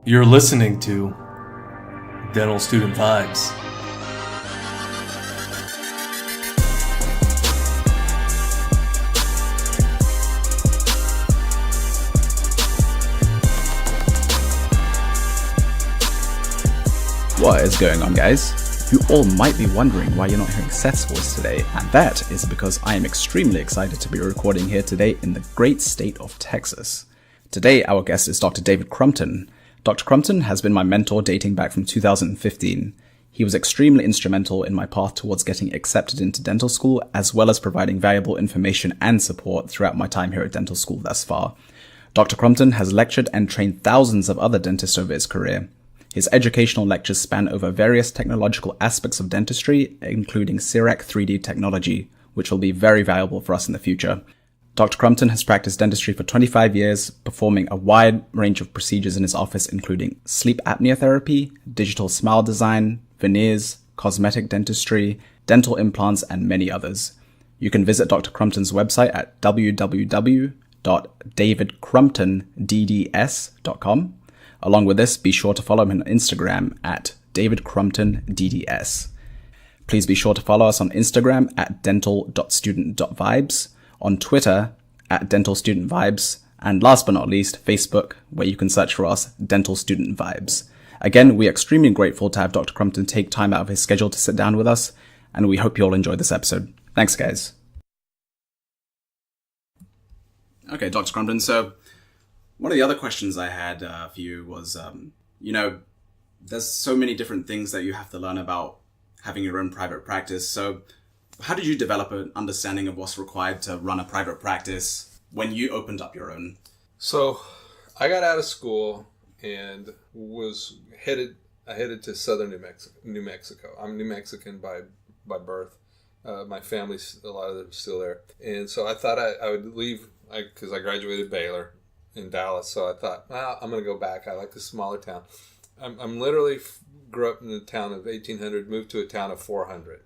You're listening to Dental Student Vibes. What is going on, guys? You all might be wondering why you're not hearing Seth's voice today, and that is because I am extremely excited to be recording here today in the great state of Texas. Today, our guest is Dr. David Crumpton. Dr. Crumpton has been my mentor dating back from 2015. He was extremely instrumental in my path towards getting accepted into dental school, as well as providing valuable information and support throughout my time here at dental school thus far. Dr. Crumpton has lectured and trained thousands of other dentists over his career. His educational lectures span over various technological aspects of dentistry, including CIRAC 3D technology, which will be very valuable for us in the future. Dr. Crumpton has practiced dentistry for 25 years, performing a wide range of procedures in his office, including sleep apnea therapy, digital smile design, veneers, cosmetic dentistry, dental implants, and many others. You can visit Dr. Crumpton's website at www.davidcrumptondds.com. Along with this, be sure to follow him on Instagram at davidcrumptondds. Please be sure to follow us on Instagram at dental.student.vibes, on Twitter at dentalstudentvibes, and last but not least, Facebook, where you can search for us, Dental Student Vibes. Again, we are extremely grateful to have Dr. Crumpton take time out of his schedule to sit down with us, and we hope you all enjoy this episode. Thanks, guys. Okay, Dr. Crumpton, so one of the other questions I had for you was, there's so many different things that you have to learn about having your own private practice. So how did you develop an understanding of what's required to run a private practice when you opened up your own? So I got out of school and was headed to southern New Mexico. I'm New Mexican by birth. My family's, a lot of them, still there. And so I thought I would leave because I graduated Baylor in Dallas. So I thought, well, I'm going to go back. I like a smaller town. I'm literally grew up in a town of 1,800, moved to a town of 400.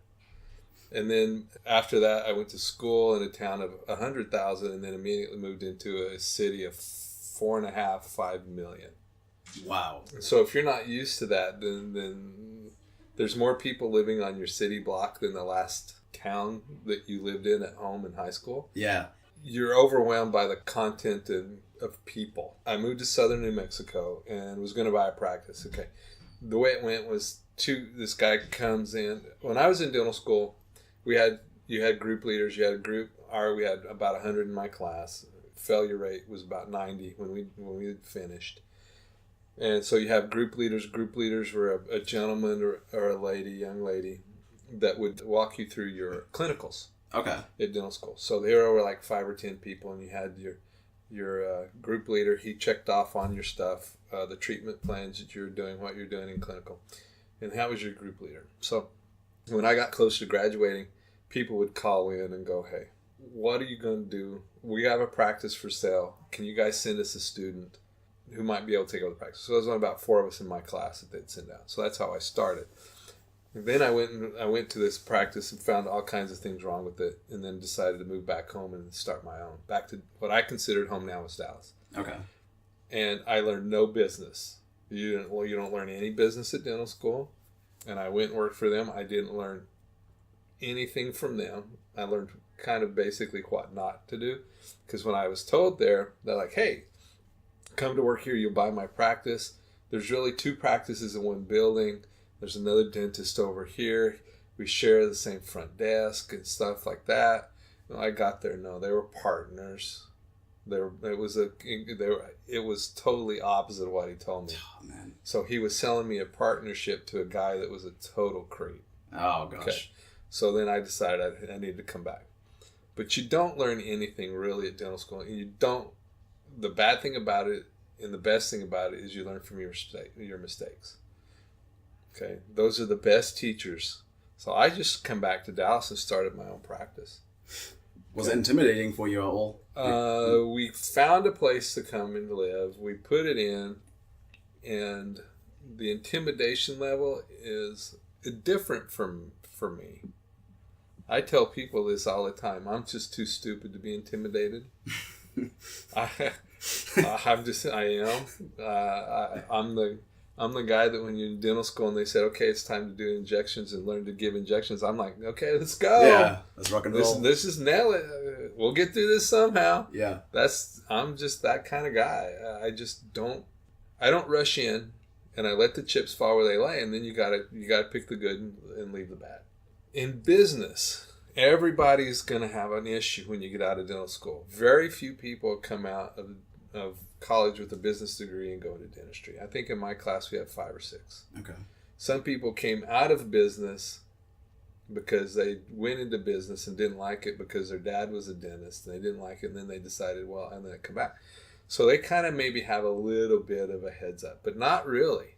And then after that, I went to school in a town of 100,000 and then immediately moved into a city of 4.5, 5 million. Wow. So if you're not used to that, then there's more people living on your city block than the last town that you lived in at home in high school. Yeah. You're overwhelmed by the content of people. I moved to southern New Mexico and was going to buy a practice. Okay. The way it went was this guy comes in. When I was in dental school, you had group leaders, we had about 100 in my class. Failure rate was about 90 when we had finished. And so you have group leaders. Group leaders were a gentleman or a young lady, that would walk you through your clinicals. Okay. At dental school. So there were like 5 or 10 people, and you had your group leader. He checked off on your stuff, the treatment plans that you're doing, what you're doing in clinical. And that was your group leader. So when I got close to graduating, people would call in and go, hey, what are you going to do? We have a practice for sale. Can you guys send us a student who might be able to take over the practice? So there was only about 4 of us in my class that they'd send out. So that's how I started. And then I went to this practice and found all kinds of things wrong with it, and then decided to move back home and start my own. Back to what I considered home now was Dallas. Okay. And I learned no business. You don't learn any business at dental school. And I went and worked for them. I didn't learn anything from them. I learned kind of basically what not to do. Because when I was told there, they're like, hey, come to work here. You'll buy my practice. There's really 2 practices in one building. There's another dentist over here. We share the same front desk and stuff like that. When I got there, no, they were partners. It was totally opposite of what he told me. Oh, man. So he was selling me a partnership to a guy that was a total creep. Oh, gosh. Okay. So then I decided I needed to come back. But you don't learn anything really at dental school. And the bad thing about it and the best thing about it is you learn from your mistakes. Okay. Those are the best teachers. So I just come back to Dallas and started my own practice. Was it intimidating for you at all? We found a place to come and live. We put it in, and the intimidation level is different for me. I tell people this all the time. I'm just too stupid to be intimidated. I am. I'm the guy that when you're in dental school and they said, okay, it's time to do injections and learn to give injections, I'm like, okay, let's go. Yeah, let's rock and roll. This is nail it. We'll get through this somehow. Yeah. I'm just that kind of guy. I don't rush in, and I let the chips fall where they lay, and then you gotta pick the good and leave the bad. In business, everybody's gonna have an issue when you get out of dental school. Very few people come out of college with a business degree and go into dentistry. I think in my class we had 5 or 6. Okay. Some people came out of business because they went into business and didn't like it because their dad was a dentist and they didn't like it, and then they decided, well, I'm going to come back. So they kind of maybe have a little bit of a heads up, but not really.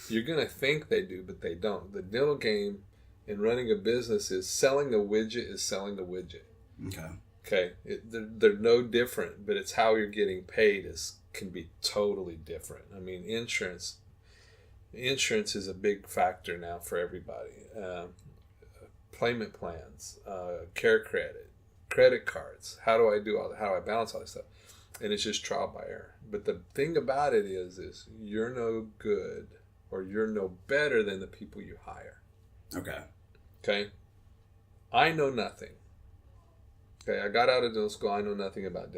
You're going to think they do, but they don't. The dental game in running a business is selling a widget is selling a widget. Okay. Okay, they're no different, but it's how you're getting paid can be totally different. I mean, insurance is a big factor now for everybody. Payment plans, care credit cards. How do I balance all this stuff? And it's just trial by error. But the thing about it is you're no good or you're no better than the people you hire. Okay. I know nothing. Okay, I got out of dental school. I know nothing about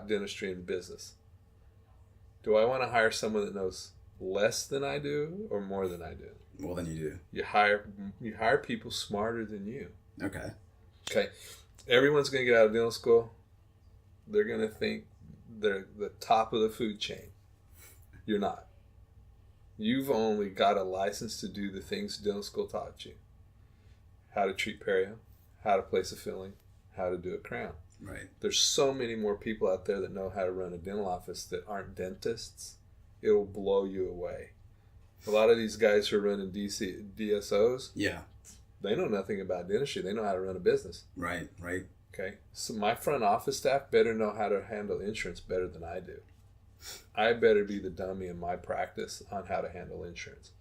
dentistry and business. Do I want to hire someone that knows less than I do or more than I do? More than you do. You hire people smarter than you. Okay. Everyone's going to get out of dental school. They're going to think they're the top of the food chain. You're not. You've only got a license to do the things dental school taught you. How to treat perio, how to place a filling, how to do a crown. Right. There's so many more people out there that know how to run a dental office that aren't dentists. It'll blow you away. A lot of these guys who are running DSOs, yeah, they know nothing about dentistry. They know how to run a business. Right. Okay. So my front office staff better know how to handle insurance better than I do. I better be the dummy in my practice on how to handle insurance.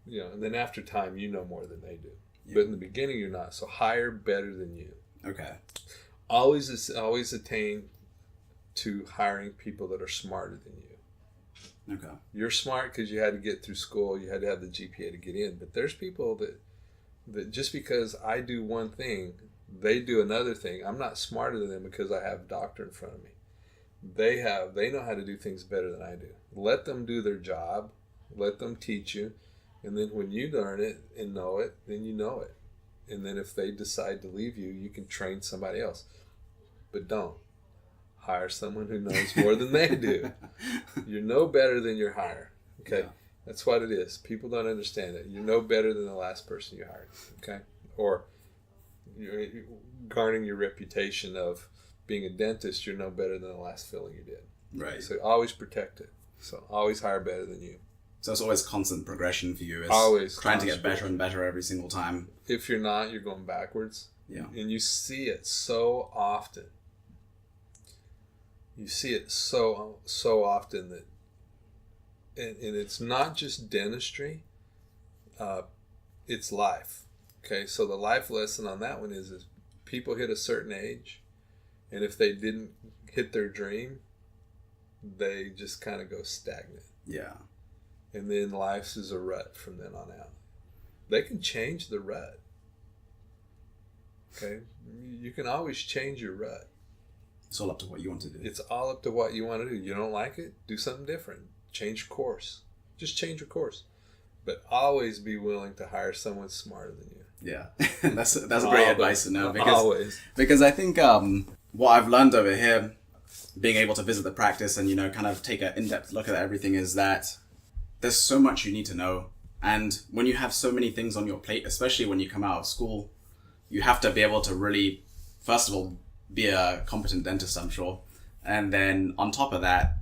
And then after time, you know more than they do. Yeah. But in the beginning, you're not. So hire better than you. Okay. Always attain to hiring people that are smarter than you. Okay. You're smart because you had to get through school. You had to have the GPA to get in. But there's people that just because I do one thing, they do another thing. I'm not smarter than them because I have a doctor in front of me. They know how to do things better than I do. Let them do their job. Let them teach you. And then when you learn it and know it, then you know it. And then if they decide to leave you, you can train somebody else. But don't. Hire someone who knows more than they do. You're no better than your hire. Okay? Yeah. That's what it is. People don't understand it. You're no better than the last person you hired. Okay? Or you're garnering your reputation of being a dentist, you're no better than the last filling you did. Right. So always protect it. So always hire better than you. So it's always constant progression for you. It's always trying to get better and better every single time. If you're not, you're going backwards. Yeah. And you see it so often. You see it so often that, and it's not just dentistry, it's life. Okay, so the life lesson on that one is people hit a certain age, and if they didn't hit their dream, they just kind of go stagnant. Yeah. And then life is a rut from then on out. They can change the rut. Okay? You can always change your rut. It's all up to what you want to do. It's all up to what you want to do. You don't like it? Do something different. Change course. Just change your course. But always be willing to hire someone smarter than you. Yeah. That's great advice to know. Always. Because I think what I've learned over here, being able to visit the practice and, kind of take an in-depth look at everything, is that there's so much you need to know. And when you have so many things on your plate, especially when you come out of school, you have to be able to really, first of all, be a competent dentist, I'm sure. And then on top of that,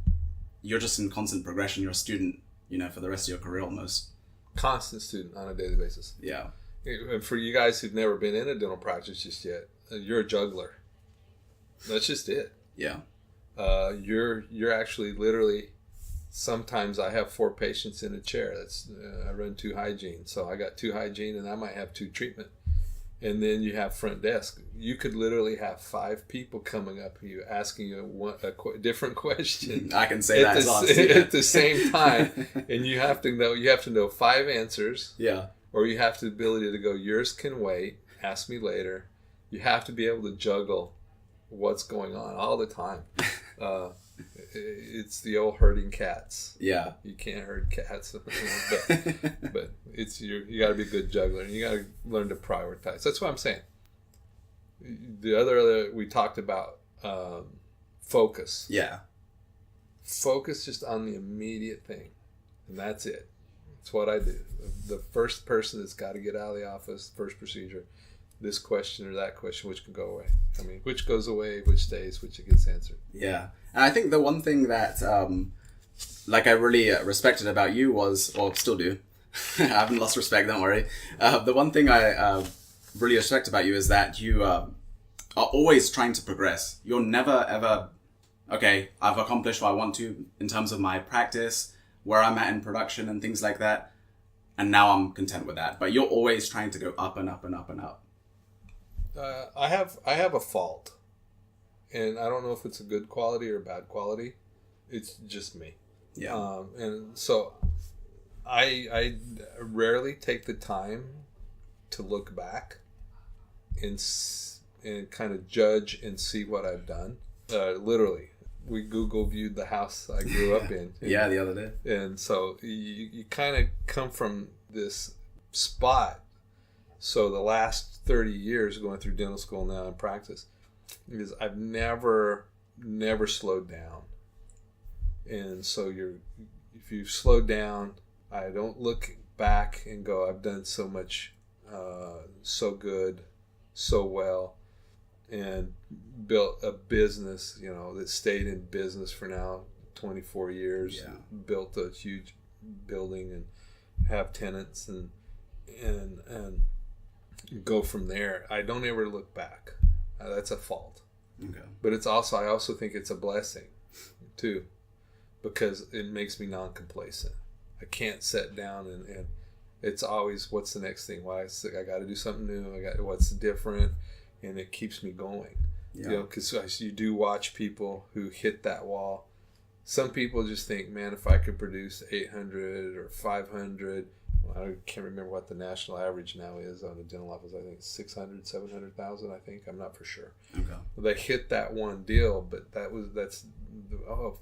you're just in constant progression. You're a student, for the rest of your career almost. Constant student on a daily basis. Yeah. And for you guys who've never been in a dental practice just yet, you're a juggler. That's just it. Yeah. You're actually literally, sometimes I have 4 patients in a chair. That's I run 2 hygiene. So I got 2 hygiene and I might have 2 treatment. And then you have front desk. You could literally have 5 people coming up to you asking you a different question. I can say that at the same time, and you have to know 5 answers. Yeah. Or you have the ability to go, yours can wait. Ask me later. You have to be able to juggle what's going on all the time. It's the old herding cats. Yeah. You can't herd cats, but it's you got to be a good juggler, and you got to learn to prioritize. That's what I'm saying. The other we talked about focus. Yeah. Focus just on the immediate thing, and that's it. That's what I do. The first person that's got to get out of the office, first procedure, this question or that question, which can go away. I mean, which goes away, which stays, which gets answered. Yeah. And I think the one thing that, I really respected about you was, or still do, I haven't lost respect, don't worry. The one thing I really respect about you is that you are always trying to progress. You're never, ever, okay, I've accomplished what I want to in terms of my practice, where I'm at in production and things like that. And now I'm content with that. But you're always trying to go up and up and up and up. I have a fault, and I don't know if it's a good quality or a bad quality. It's just me. Yeah. And so I rarely take the time to look back and kind of judge and see what I've done. Literally, we Google viewed the house I grew up in. Yeah, the other day. And so you kind of come from this spot. So the last 30 years going through dental school now in practice is I've never slowed down. And so if you've slowed down, I don't look back and go, I've done so much, so good, so well, and built a business, that stayed in business for now 24 years, built a huge building and have tenants and go from there. I don't ever look back. That's a fault. Okay. But I also think it's a blessing too, because it makes me non-complacent. I can't sit down and it's always, what's the next thing? I got to do something new. What's different? And it keeps me going. Yeah. Because you do watch people who hit that wall. Some people just think, man, if I could produce 800 or 500, I can't remember what the national average now is on a dental office. I think 600, 700,000, I think. I'm not for sure. Okay. They hit that one deal, but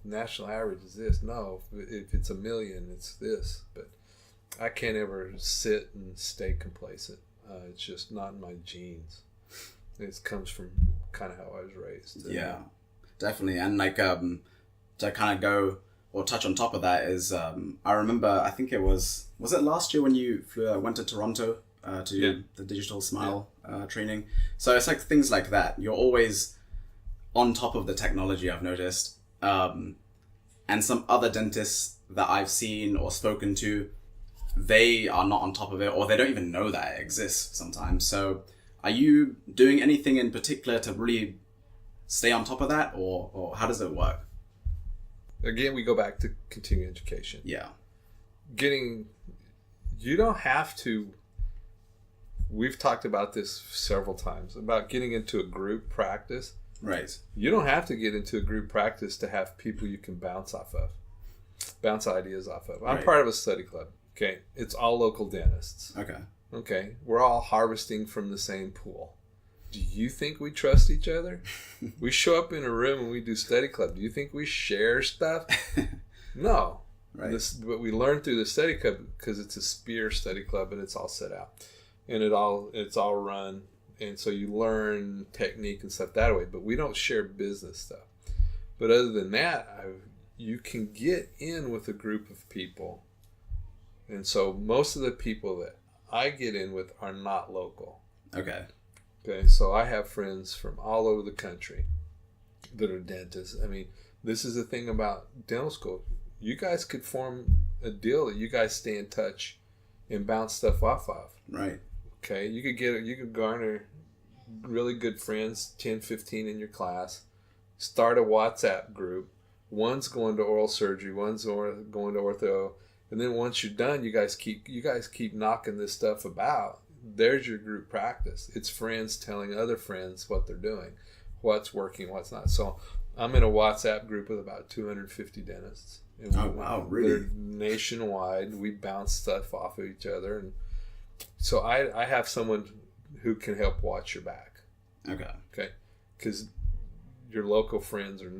national average is this. No, if it's 1 million, it's this. But I can't ever sit and stay complacent. It's just not in my genes. It comes from kind of how I was raised. Yeah, definitely. And to kind of go or touch on top of that is, I remember, I think was it last year when you went to Toronto to do the Digital Smile training? So it's like things like that. You're always on top of the technology, I've noticed. And some other dentists that I've seen or spoken to, they are not on top of it, or they don't even know that it exists sometimes. So are you doing anything in particular to really stay on top of that, or how does it work? Again, we go back to continuing education. Yeah. You don't have to, we've talked about this several times, about getting into a group practice. Right. You don't have to get into a group practice to have people you can bounce ideas off of. I'm part of a study club. Okay. It's all local dentists. Okay. We're all harvesting from the same pool. Do you think we trust each other? We show up in a room and we do study club. Do you think we share stuff? No. Right. But we learn through the study club because it's a Spear study club and it's all set out. And it's all run. And so you learn technique and stuff that way. But we don't share business stuff. But other than that, you can get in with a group of people. And so most of the people that I get in with are not local. Okay, so I have friends from all over the country that are dentists. I mean, this is the thing about dental school. You guys could form a deal that you guys stay in touch and bounce stuff off of. Right. Okay, you could garner really good friends, 10, 15 in your class, start a WhatsApp group. One's going to oral surgery, one's going to ortho, and then once you're done, you guys keep knocking this stuff about. there's your group practice. It's friends telling other friends what they're doing, what's working, what's not. So I'm in a WhatsApp group with about 250 dentists. And wow, really? They're nationwide. We bounce stuff off of each other. And so I have someone who can help watch your back. Okay. Because your local friends are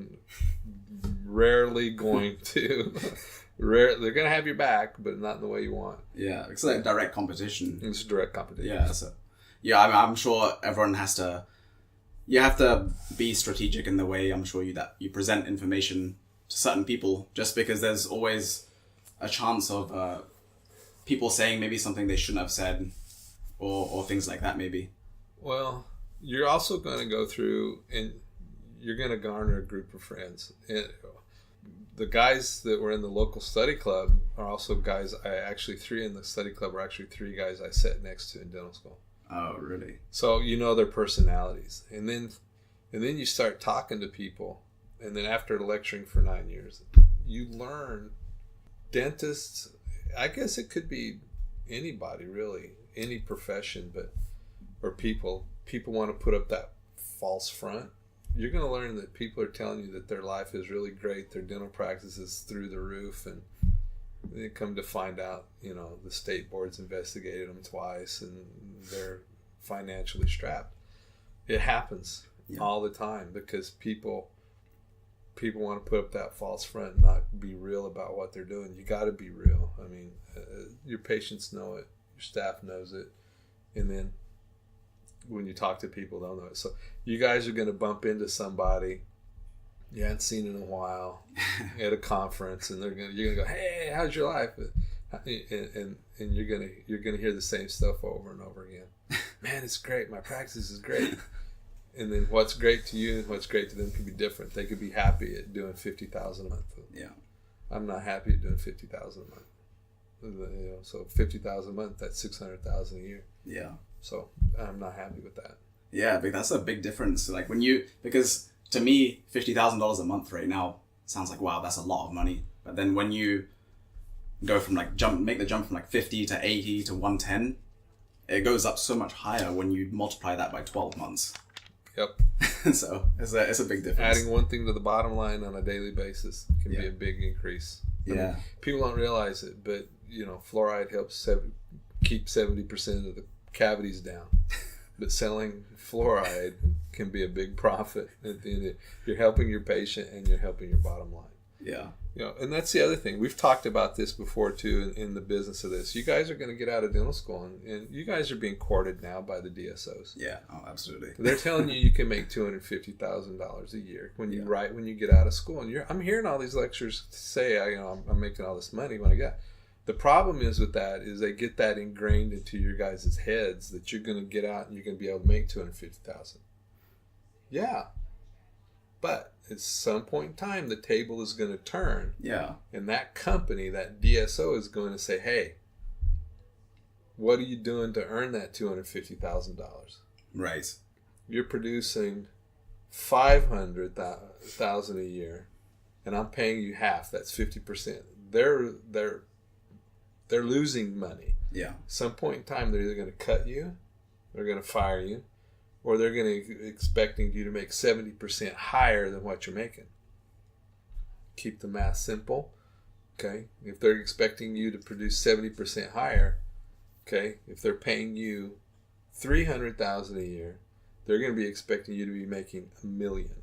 rarely going to... they're going to have your back, but not in the way you want. Yeah, it's like direct competition. It's direct competition. Yeah, so, I'm sure everyone has to... You have to be strategic in the way, I'm sure, that you present information to certain people, just because there's always a chance of people saying maybe something they shouldn't have said, or things like that, maybe. Well, you're also going to go through, and you're going to garner a group of friends. And the guys that were in the local study club are also guys, three in the study club are actually three guys I sat next to in dental school. Oh, really? So you know their personalities. And then you start talking to people. And then after lecturing for 9 years, you learn dentists, I guess it could be anybody really, any profession, or people want to put up that false front. You're going to learn that people are telling you that their life is really great, their dental practice is through the roof, and they come to find out, the state board's investigated them twice and they're financially strapped. It happens all the time because people want to put up that false front and not be real about what they're doing. You got to be real. I mean, your patients know it, your staff knows it, and then when you talk to people, they'll know it. So you guys are going to bump into somebody you hadn't seen in a while at a conference, and you're gonna go, "Hey, how's your life?" And you're gonna hear the same stuff over and over again. Man, it's great. My practice is great. And then what's great to you and what's great to them could be different. They could be happy at doing $50,000 a month. Yeah, I'm not happy at doing $50,000 a month. So $50,000 a month, that's $600,000 a year. Yeah. So I'm not happy with that. Yeah, but that's a big difference. Like because to me, $50,000 a month right now sounds like, wow, that's a lot of money. But then when you go from make the jump from 50 to 80 to 110, it goes up so much higher when you multiply that by 12 months. Yep. So it's a big difference. Adding one thing to the bottom line on a daily basis can be a big increase. I mean, people don't realize it, but fluoride helps keep 70% of the cavities down. But selling fluoride can be a big profit. At the end you're helping your patient and you're helping your bottom line. Yeah. And that's the other thing. We've talked about this before too in the business of this. You guys are going to get out of dental school and you guys are being courted now by the DSOs. Yeah, absolutely. They're telling you can make $250,000 a year when you get out of school. And I'm hearing all these lecturers say, I'm making all this money when I get. The problem is with that is they get that ingrained into your guys' heads that you're going to get out and you're going to be able to make $250,000. Yeah. But at some point in time, the table is going to turn. Yeah. And that company, that DSO, is going to say, hey, what are you doing to earn that $250,000? Right. You're producing $500,000 a year, and I'm paying you half. That's 50%. They're losing money. Yeah. Some point in time, they're either going to cut you, they're going to fire you, or they're going to expecting you to make 70% higher than what you're making. Keep the math simple. Okay. If they're expecting you to produce 70% higher, okay, if they're paying you $300,000 a year, they're going to be expecting you to be making $1 million.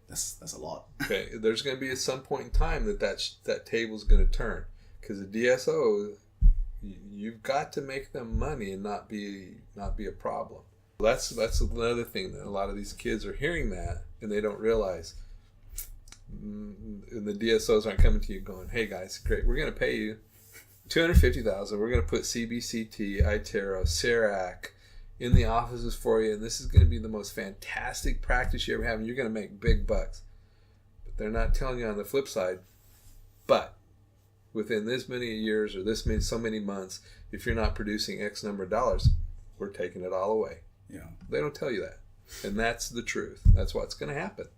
That's a lot. Okay. There's going to be at some point in time that table's going to turn, because the DSO, you've got to make them money and not be a problem. That's another thing that a lot of these kids are hearing that and they don't realize. And the DSOs aren't coming to you going, "Hey guys, great, we're going to pay you $250,000. We're going to put CBCT, iTero, CERAC in the offices for you, and this is going to be the most fantastic practice you ever have, and you're going to make big bucks." But they're not telling you on the flip side, but within this many years or so many months, if you're not producing X number of dollars, we're taking it all away. Yeah. They don't tell you that. And that's the truth. That's what's going to happen.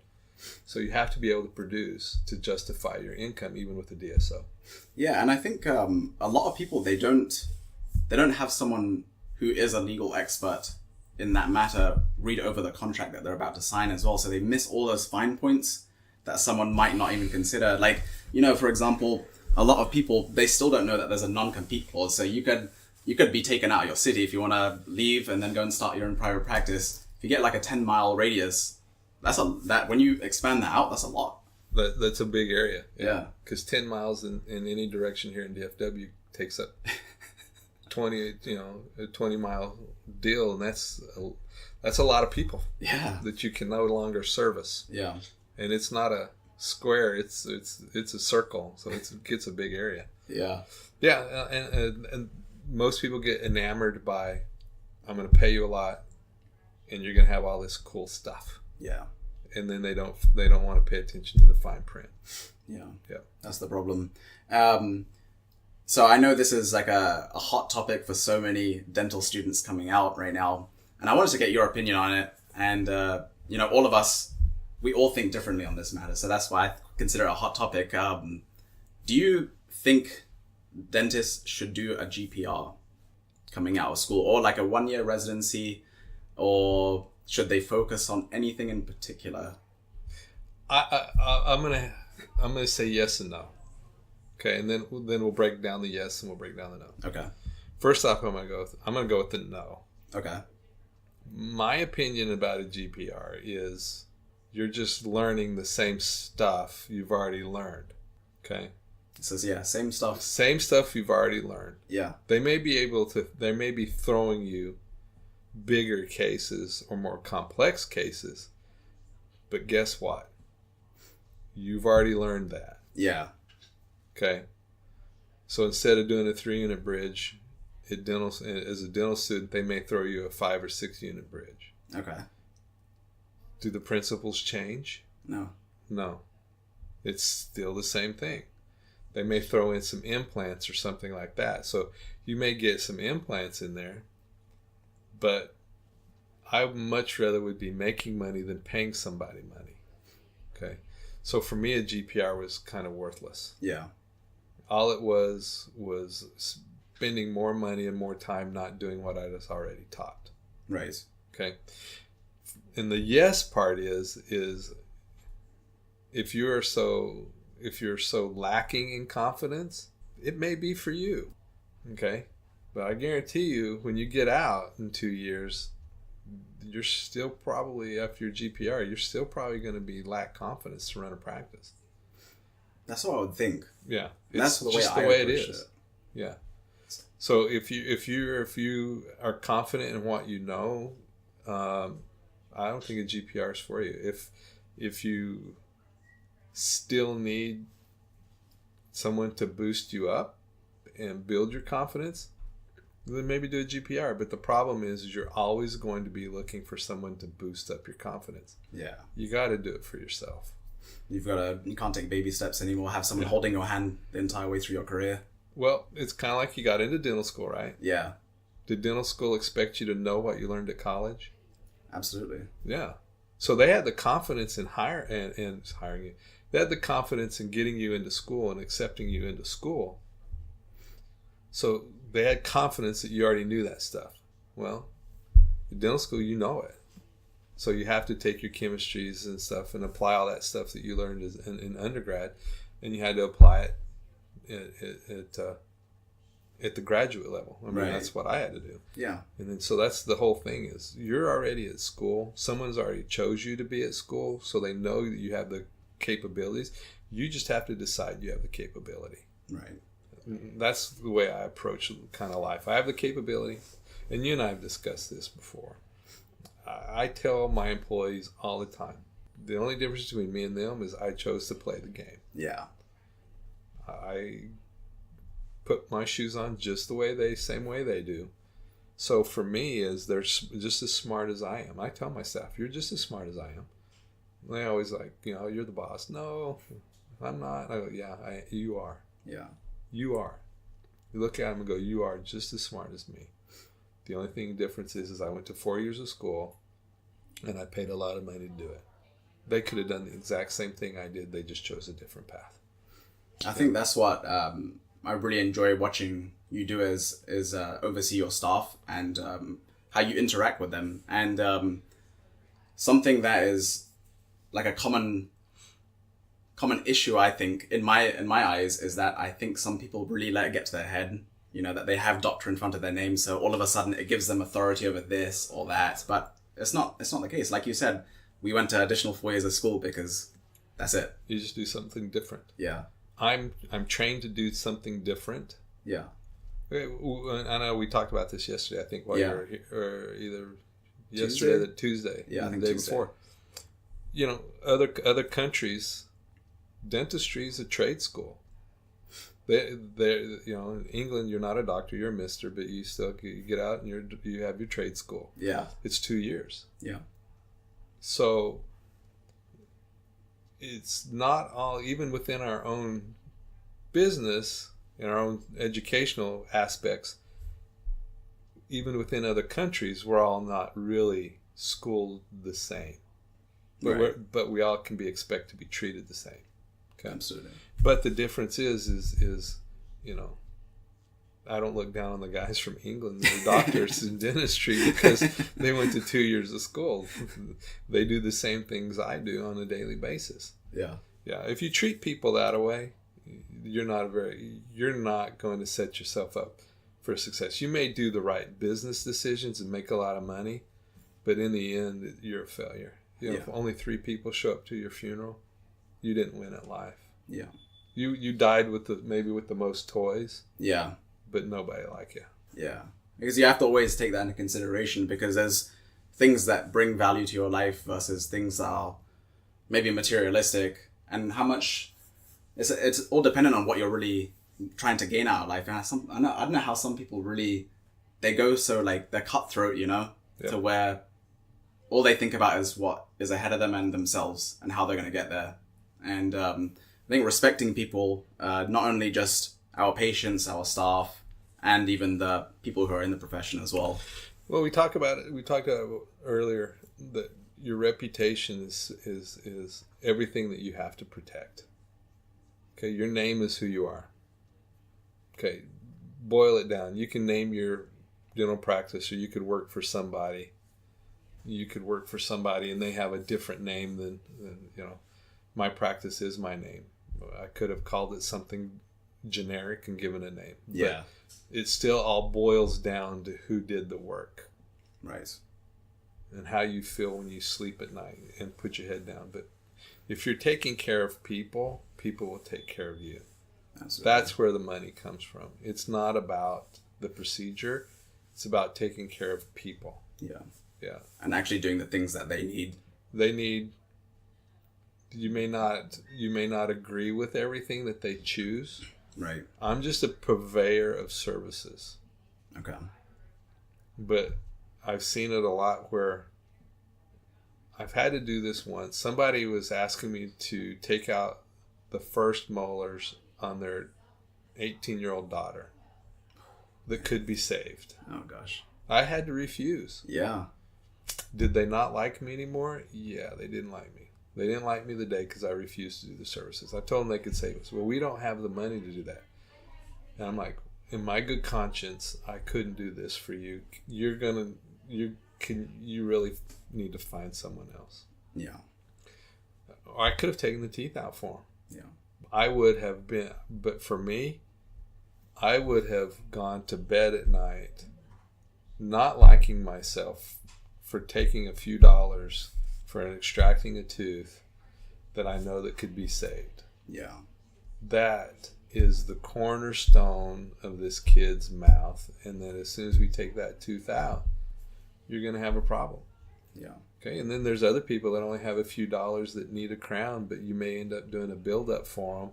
So you have to be able to produce to justify your income, even with the DSO. Yeah, and I think a lot of people, they don't have someone who is a legal expert in that matter read over the contract that they're about to sign as well. So they miss all those fine points that someone might not even consider. Like, for example, a lot of people, they still don't know that there's a non-compete clause. So you could be taken out of your city if you want to leave and then go and start your own private practice. If you get like a 10-mile radius, that when you expand that out, that's a lot. That's a big area. Yeah. Because 10 miles in any direction here in DFW takes up 20-mile deal, and that's a lot of people. Yeah. That you can no longer service. Yeah. And it's not a square; it's a circle, so it gets a big area. Yeah. Yeah, and most people get enamored by, I'm going to pay you a lot, and you're going to have all this cool stuff. Yeah. And then they don't want to pay attention to the fine print. Yeah. Yeah. That's the problem. So I know this is like a hot topic for so many dental students coming out right now, and I wanted to get your opinion on it. And all of us, we all think differently on this matter, so that's why I consider it a hot topic. Do you think dentists should do a GPR coming out of school, or like a 1-year residency, or should they focus on anything in particular? I'm gonna say yes and no. Okay, and then we'll break down the yes and we'll break down the no. Okay. First off, I'm gonna go with the no. Okay. My opinion about a GPR is you're just learning the same stuff you've already learned. Okay. It says same stuff. Same stuff you've already learned. Yeah. They may be throwing you bigger cases or more complex cases, but guess what? You've already learned that. Yeah. Okay. So instead of doing a 3-unit bridge, as a dental student, they may throw you a 5 or 6 unit bridge. Okay. Do the principles change? No. No. It's still the same thing. They may throw in some implants or something like that. So you may get some implants in there, but I much rather would be making money than paying somebody money. Okay. So for me, a GPR was kind of worthless. Yeah. All it was spending more money and more time not doing what I was already taught. Right. Okay. And the yes part is if you're so lacking in confidence, it may be for you. Okay. But I guarantee you, when you get out in 2 years, you're still probably, after your GPR, you're still probably going to lack confidence to run a practice. That's what I would think. Yeah, that's the just way the way it is. It. Yeah. So if you are confident in what you know, I don't think a GPR is for you. If you still need someone to boost you up and build your confidence, then maybe do a GPR. But the problem is you're always going to be looking for someone to boost up your confidence. Yeah. You got to do it for yourself. You can't take baby steps anymore, have someone holding your hand the entire way through your career. Well, it's kind of like you got into dental school, right? Yeah. Did dental school expect you to know what you learned at college? Absolutely. Yeah. So they had the confidence in hiring you. They had the confidence in getting you into school and accepting you into school. So they had confidence that you already knew that stuff. Well, in dental school, you know it. So you have to take your chemistries and stuff and apply all that stuff that you learned in undergrad, and you had to apply it at the graduate level. I mean, that's what I had to do. Yeah. And then so that's the whole thing is you're already at school. Someone's already chose you to be at school, so they know that you have the capabilities. You just have to decide you have the capability. Right. That's the way I approach kind of life. I have the capability, and you and I have discussed this before. I tell my employees all the time, the only difference between me and them is I chose to play the game. Yeah. I put my shoes on just the same way they do. So for me, is they're just as smart as I am. I tell my staff, you're just as smart as I am. And they always you're the boss. No, I'm not. I go, yeah, you are. Yeah. You are. You look at them and go, you are just as smart as me. The only difference is I went to 4 years of school and I paid a lot of money to do it. They could have done the exact same thing I did. They just chose a different path. I think that's what really enjoy watching you do is oversee your staff and how you interact with them. And something that is like a common issue, I think, in my eyes, is that I think some people really let it get to their head. You know, that they have doctor in front of their name, so all of a sudden it gives them authority over this or that. But it's not the case. Like you said, we went to additional 4 years of school because that's it. You just do something different. Yeah. I'm trained to do something different. Yeah. I know we talked about this yesterday, I think, while you were here, or either Tuesday? yesterday or the Tuesday. Yeah, I think the day Tuesday. before. You know, other countries, dentistry is a trade school. They you know, in England, you're not a doctor, you're a mister, but you still get out and you have your trade school. Yeah. It's 2 years. Yeah. So it's not all, even within our own business, in our own educational aspects, even within other countries, we're all not really schooled the same. But, Right. but we all can be expected to be treated the same. Okay? Absolutely. But the difference is, you know, I don't look down on the guys from England, the doctors in dentistry, because they went to 2 years of school. They do the same things I do on a daily basis. Yeah. Yeah, if you treat people that way, you're not going to set yourself up for success. You may do the right business decisions and make a lot of money, but in the end, you're a failure. You know, if only 3 people show up to your funeral, you didn't win at life. Yeah. You died with maybe with the most toys, Yeah. but nobody like you. Yeah. Because you have to always take that into consideration, because there's things that bring value to your life versus things that are maybe materialistic, and how much it's all dependent on what you're really trying to gain out of life. And I don't know how some people really, they go so like they're cutthroat, you know, to where all they think about is what is ahead of them and themselves and how they're going to get there. And I think respecting people, not only just our patients, our staff, and even the people who are in the profession as well. Well, we talked about earlier that your reputation is everything that you have to protect. Okay, your name is who you are. Okay, boil it down. You can name your dental practice, or you could work for somebody. You could work for somebody and they have a different name than you know, my practice is my name. I could have called it something generic and given a name. Yeah. But it still all boils down to who did the work. Right. And how you feel when you sleep at night and put your head down. But if you're taking care of people, people will take care of you. Absolutely. That's where the money comes from. It's not about the procedure. It's about taking care of people. Yeah. Yeah. And actually doing the things that they need. They need, you may not agree with everything that they choose. Right. I'm just a purveyor of services. Okay. But I've seen it a lot where I've had to do this once. Somebody was asking me to take out the first molars on their 18-year-old daughter that could be saved. Oh, gosh. I had to refuse. Yeah. Did they not like me anymore? Yeah, they didn't like me. They didn't like me the day because I refused to do the services. I told them they could save us. Well, we don't have the money to do that. And I'm like, in my good conscience, I couldn't do this for you. You really need to find someone else. Yeah. Or I could have taken the teeth out for them. Yeah. I would have been, but for me, I would have gone to bed at night not liking myself for taking a few dollars for extracting a tooth that I know that could be saved. Yeah. That is the cornerstone of this kid's mouth, and that as soon as we take that tooth out, you're going to have a problem. Yeah. Okay, and then there's other people that only have a few dollars that need a crown, but you may end up doing a build-up for them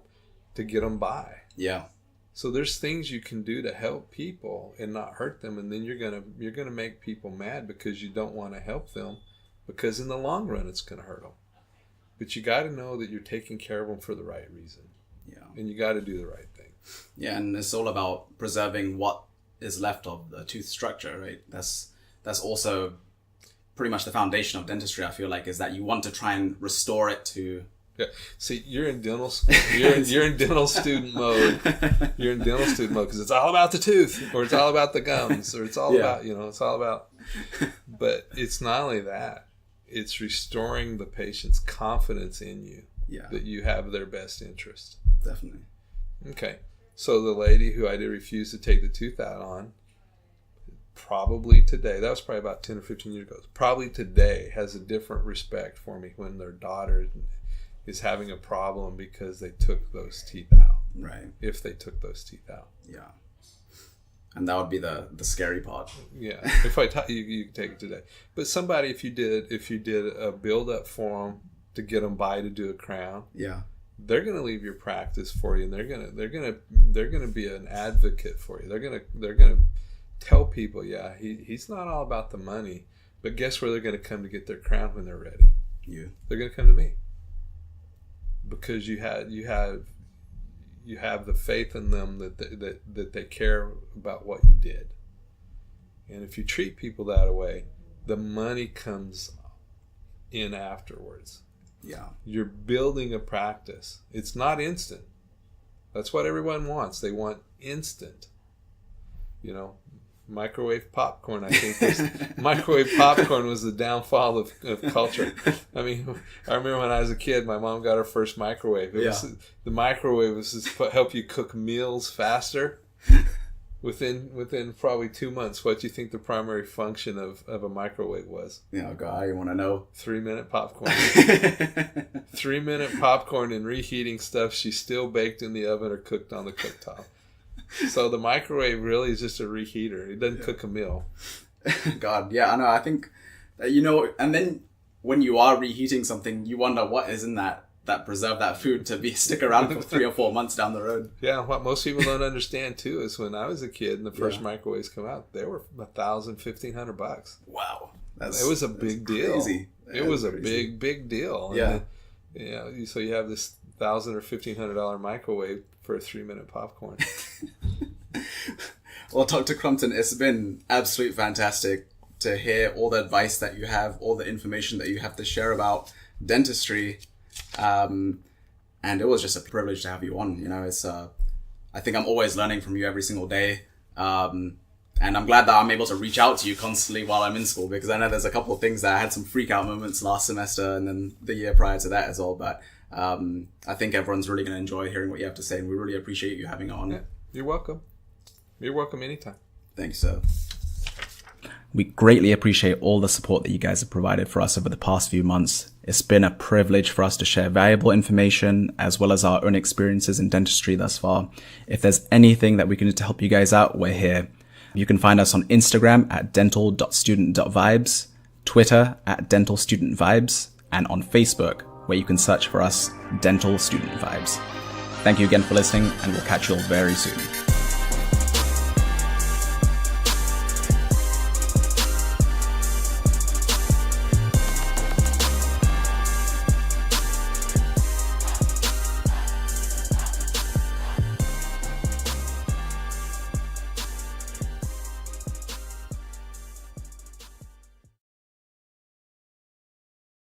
to get them by. Yeah. So there's things you can do to help people and not hurt them, and then you're gonna make people mad because you don't want to help them, because in the long run it's gonna hurt them. But you got to know that you're taking care of them for the right reason. Yeah. And you got to do the right thing. Yeah, and it's all about preserving what is left of the tooth structure, right? That's also pretty much the foundation of dentistry, I feel like, is that you want to try and restore it to Yeah. See, you're in dental school. You're in dental student mode. You're in dental student mode because it's all about the tooth, or it's all about the gums, or it's all about, it's all about. But it's not only that; it's restoring the patient's confidence in you. Yeah. That you have their best interest. Definitely. Okay. So the lady who I did refuse to take the tooth out on, probably today, that was probably about 10 or 15 years ago, probably today has a different respect for me when their daughter is having a problem because they took those teeth out. Right. If they took those teeth out. Yeah. And that would be the scary part. Yeah. If I taught you, you could take it today. But somebody, if you did a build up for them to get them by to do a crown, yeah, they're going to leave your practice for you, and they're going to be an advocate for you. They're going to tell people, he's not all about the money, but guess where they're going to come to get their crown when they're ready? You. They're going to come to me because you have the faith in them that they care about what you did. And if you treat people that way, the money comes in afterwards. Yeah. You're building a practice. It's not instant. That's what everyone wants. They want instant. Microwave popcorn, I think. Microwave popcorn was the downfall of culture. I mean, I remember when I was a kid, my mom got her first microwave. The microwave was to help you cook meals faster. Within probably 2 months, what do you think the primary function of a microwave was? Yeah, God, I want to know. 3-minute popcorn. 3-minute popcorn and reheating stuff she's still baked in the oven or cooked on the cooktop. So the microwave really is just a reheater. It doesn't cook a meal. God, yeah, I know. I think, and then when you are reheating something, you wonder what is in that preserve that food to stick around for 3 or 4 months down the road. Yeah, what most people don't understand too is when I was a kid and the first microwaves come out, they were $1,000, $1,500. Wow, it was a big deal. Crazy. It was a big deal. Yeah, and so you have this $1,000 or $1,500 microwave for a 3-minute popcorn. Well, Dr. Crumpton, it's been absolutely fantastic to hear all the advice that you have, all the information that you have to share about dentistry. And it was just a privilege to have you on. It's I think I'm always learning from you every single day. And I'm glad that I'm able to reach out to you constantly while I'm in school, because I know there's a couple of things that I had some freak out moments last semester and then the year prior to that as well. But I think everyone's really going to enjoy hearing what you have to say, and we really appreciate you having on. Yeah, you're welcome. You're welcome anytime. Thanks, sir. We greatly appreciate all the support that you guys have provided for us over the past few months. It's been a privilege for us to share valuable information as well as our own experiences in dentistry thus far. If there's anything that we can do to help you guys out, we're here. You can find us on Instagram at dental.student.vibes, Twitter at dentalstudentvibes, and on Facebook, where you can search for us, Dental Student Vibes. Thank you again for listening, and we'll catch you all very soon.